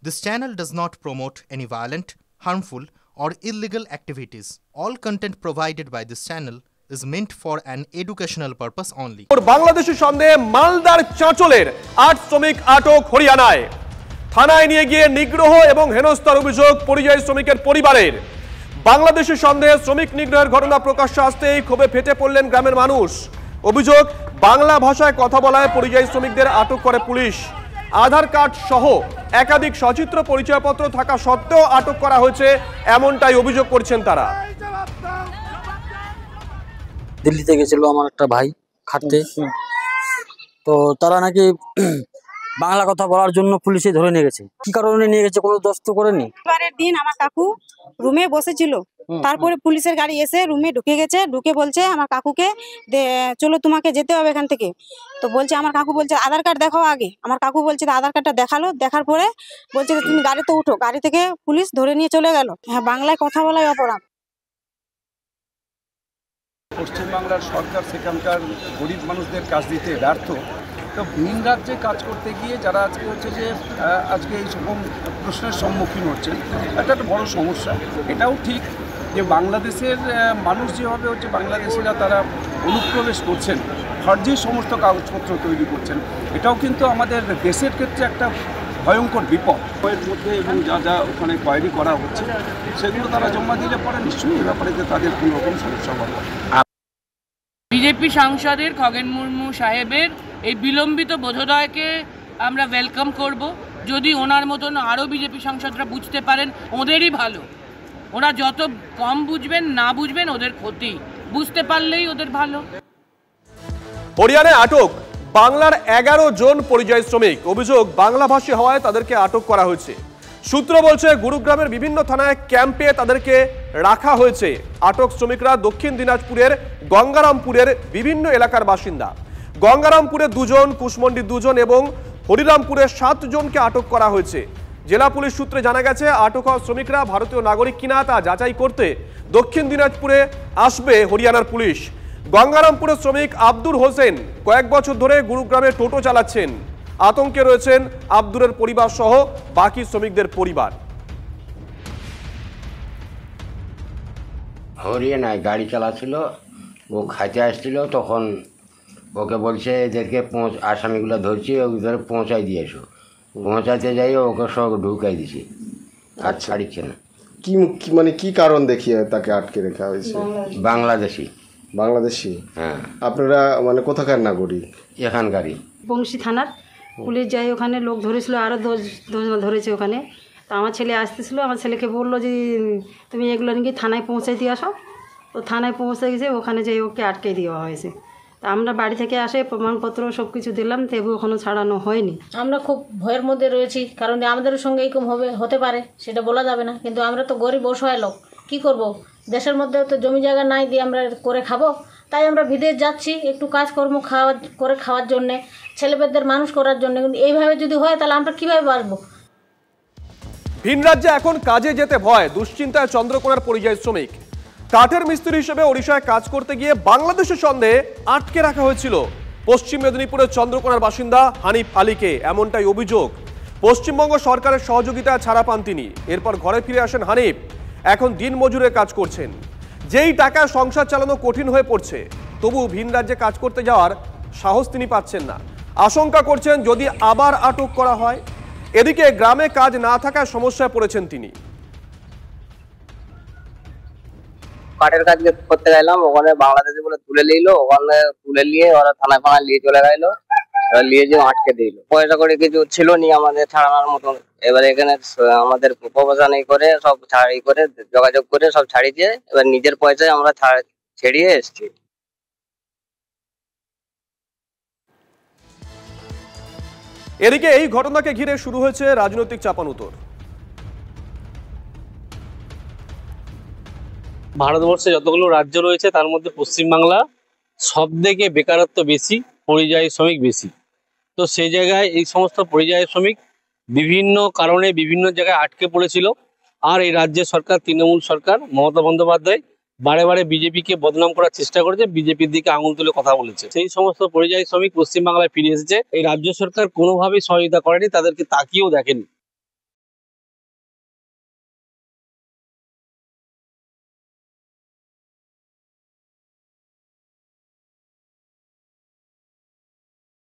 This channel does not promote any violent, harmful, or illegal activities. All content provided by this channel is meant for an educational purpose only. বাংলাদেশের সন্দেহে মালদার চাঁচলের ৮ শ্রমিক আটক হরিয়ানায়। থানায় নিয়ে গিয়ে নিগ্রহ এবং হেনস্থার অভিযোগ পরিযায়ী শ্রমিকের পরিবারের। বাংলাদেশের সন্দেহে শ্রমিক নিগ্রহের ঘটনা প্রকাশ্যে আসতেই ক্ষোভে ফেটে পড়লেন গ্রামের মানুষ। অভিযোগ, বাংলা ভাষায় কথা বলায় পরিযায়ী শ্রমিকদের আটক করে পুলিশ। আধার কার্ড সহ একাধিক সচিত্র পরিচয়পত্র থাকা সত্ত্বেও আটক করা হয়েছে, এমনটাই অভিযোগ করছেন তারা। দিল্লিতে গেছিল আমার একটা ভাই খাটতে, তো তারা নাকি বাংলা কথা বলার জন্য পুলিশে ধরে নিয়ে গেছে। কি কারণে নিয়ে গেছে কোনো দোষ তো করেনি। এবারের দিন আমার কাকু রুমে বসেছিল, তারপরে পুলিশের গাড়ি এসে রুমে ঢুকে গেছে, ঢুকে বলছে আমার কাকুকে চলো তোমাকে যেতে হবে এখান থেকে। তো বলছে আমার কাকু বলছে আধার কার্ড দেখাও আগে। আমার কাকু বলছে আধার কার্ডটা দেখালো, দেখার পরে বলছে তুমি গাড়িতে উঠো। গাড়ি থেকে পুলিশ ধরে নিয়ে চলে গেল। হ্যাঁ, বাংলায় কথা বলাই অপরাধ। পশ্চিমবাংলার সরকার সেখানকার গরিব মানুষদের কাজ দিতে ব্যর্থ। তো ভিন রাজ্যে কাজ করতে গিয়ে যারা আজকে হচ্ছে যে আজকে এই সকম প্রশ্নের সম্মুখীন হচ্ছেন, এটা একটা বড় সমস্যা। এটাও ঠিক যে বাংলাদেশের মানুষ যেভাবে হচ্ছে বাংলাদেশিরা তারা অনুপ্রবেশ করছেন, ফর্জি সমস্ত কাগজপত্র তৈরি করছেন, এটাও কিন্তু আমাদের দেশের ক্ষেত্রে একটা ভয়ঙ্কর বিপদ। এর মধ্যে এবং যা যা ওখানে কোয়ারি করা হচ্ছে সেগুলো তারা জমা দিলে পরে নিশ্চয়ই এ ব্যাপারে তাদের কোনো রকম সমস্যা হবে। বিজেপি সাংসদের খগেন মুর্মু সাহেবের এই বিলম্বিত বোধোদয়কে আমরা ওয়েলকাম করব। যদি ওনার মতন আরও বিজেপি সাংসদরা বুঝতে পারেন ওদেরই ভালো। ওরা যত কম বুঝবেন না বুঝবেন ওদের ক্ষতি, বুঝতে পারলেই ওদের ভালো। হরিয়ানায় আটক বাংলার 11 জন পরিযায়ী শ্রমিক। অভিযোগ, বাংলাভাষী হওয়ায় তাদেরকে আটক করা হয়েছে। সূত্র বলছে গুরুগ্রামের বিভিন্ন থানায় ক্যাম্পে তাদেরকে রাখা হয়েছে। আটক শ্রমিকরা দক্ষিণ দিনাজপুরের গঙ্গারামপুরের বিভিন্ন এলাকার বাসিন্দা। গঙ্গারামপুরে 2 জন, কুশমন্ডি 2 জন এবং হরিরামপুরে 7 জনকে আটক করা হয়েছে। জেলা পুলিশ সূত্রে জানা গেছে আটক হওয়া শ্রমিকরা ভারতীয় নাগরিক কিনা তা যাচাই করতে দক্ষিণ দিনাজপুরে আসবে হরিয়ানার পুলিশ। গঙ্গারামপুরের শ্রমিক আব্দুর হোসেন কয়েক বছর ধরে গুরুগ্রামে টোটো চালাচ্ছেন। আতঙ্কে রয়েছেন আব্দুরের পরিবার সহ বাকি শ্রমিকদের পরিবার। হরিয়ানায় গাড়ি চালাচ্ছিল, ও খাইতে আসছিল, তখন ওকে বলছে এদেরকে আসামিগুলো ধরছি, ওদের পৌঁছাই দিয়েছো। পৌঁছাতে যাই ওকে সব ঢুকাই দিছি, আর ছাড়িচ্ছে না। কি মানে কি কারণ দেখিয়ে তাকে আটকে রাখা হয়েছে? বাংলাদেশি। বাংলাদেশি? হ্যাঁ। আপনারা মানে কোথাকার নাগরিক? এখানকারই। বংশী থানার পুলিশ যাই, ওখানে লোক ধরেছিল, আরও 10 জন ধরেছে ওখানে। তো আমার ছেলে আসতেছিল, আমার ছেলেকে বললো যে তুমি এগুলো নাকি থানায় পৌঁছে দিয়ে আসো। তো থানায় পৌঁছে গেছে, ওখানে যেয়ে ওকে আটকে দেওয়া হয়েছে। তা আমরা বাড়ি থেকে আসে প্রমাণপত্র সব কিছু দিলাম, তবু ওখানে ছাড়ানো হয়নি। আমরা খুব ভয়ের মধ্যে রয়েছি, কারণ আমাদের সঙ্গে এরকম হতে পারে সেটা বলা যাবে না। কিন্তু আমরা তো গরিব অসহায় লোক, কী করব? দেশের মধ্যে তো জমি জায়গা নাই দিয়ে আমরা করে খাবো, তাই আমরা বিদেশ যাচ্ছি একটু কাজকর্ম করে খাওয়ার জন্যে, ছেলেমেয়েদের মানুষ করার জন্য। কিন্তু এইভাবে যদি হয় তাহলে আমরা কীভাবে বাঁচবো? ভিন রাজ্যে এখন কাজে যেতে ভয়, দুশ্চিন্তায় চন্দ্রকোনার পরিযায়ী শ্রমিক। কাঠের মিস্ত্রি হিসেবে ওড়িশায় কাজ করতে গিয়ে বাংলাদেশের সন্দেহে আটকে রাখা হয়েছিল পশ্চিম মেদিনীপুরের চন্দ্রকোনার বাসিন্দা হানিফ আলীকে, এমনটাই অভিযোগ। পশ্চিমবঙ্গ সরকারের সহযোগিতায় ছাড়া পান তিনি। এরপর ঘরে ফিরে আসেন হানিফ, এখন দিনমজুরে কাজ করছেন। যেই টাকায় সংসার চালানো কঠিন হয়ে পড়ছে, তবু ভিন রাজ্যে কাজ করতে যাওয়ার সাহস তিনি পাচ্ছেন না। আশঙ্কা করছেন যদি আবার আটক করা হয়। এদিকে গ্রামে কাজ না থাকায় সমস্যায় পড়েছেন তিনি। কাঠের কাজ করতে গেলাম, ওখানে বাংলাদেশে বলে তুলে নিল, ওখানে তুলে নিয়ে ওরা থানায় ফানায় নিয়ে চলে গেল, ওরা নিয়ে যে আটকে দিল। পয়সা করে কিছু ছিল নি আমাদের ছাড়ানোর মতন। এবার এখানে আমাদের প্রপোজাল করে সব করে যোগাযোগ করে সব ছাড়িয়ে, এবার নিজের পয়সায় আমরা ছেড়িয়ে এসছি। এদিকে এই ঘটনাকে ঘিরে শুরু হয়েছে রাজনৈতিক চাপানুতোর। ভারতবর্ষে যতগুলো রাজ্য রয়েছে তার মধ্যে পশ্চিমবাংলা সবথেকে বেকারত্ব বেশি, পরিযায়ী শ্রমিক বেশি। তো সেই জায়গায় এই সমস্ত পরিযায়ী শ্রমিক বিভিন্ন কারণে বিভিন্ন জায়গায় আটকে পড়েছিল। আর এই রাজ্যের সরকার, তৃণমূল সরকার, মমতা বন্দ্যোপাধ্যায় বারে বারে বিজেপিকে বদনাম করার চেষ্টা করেছে, বিজেপির দিকে আঙুল তুলে কথা বলেছে। সেই সমস্ত পরিযায়ী শ্রমিক পশ্চিমবাংলায় ফিরে এসেছে। এই রাজ্য সরকার কোনোভাবেই সহযোগিতা করেনি, তাদেরকে তাকিয়েও দেখেনি।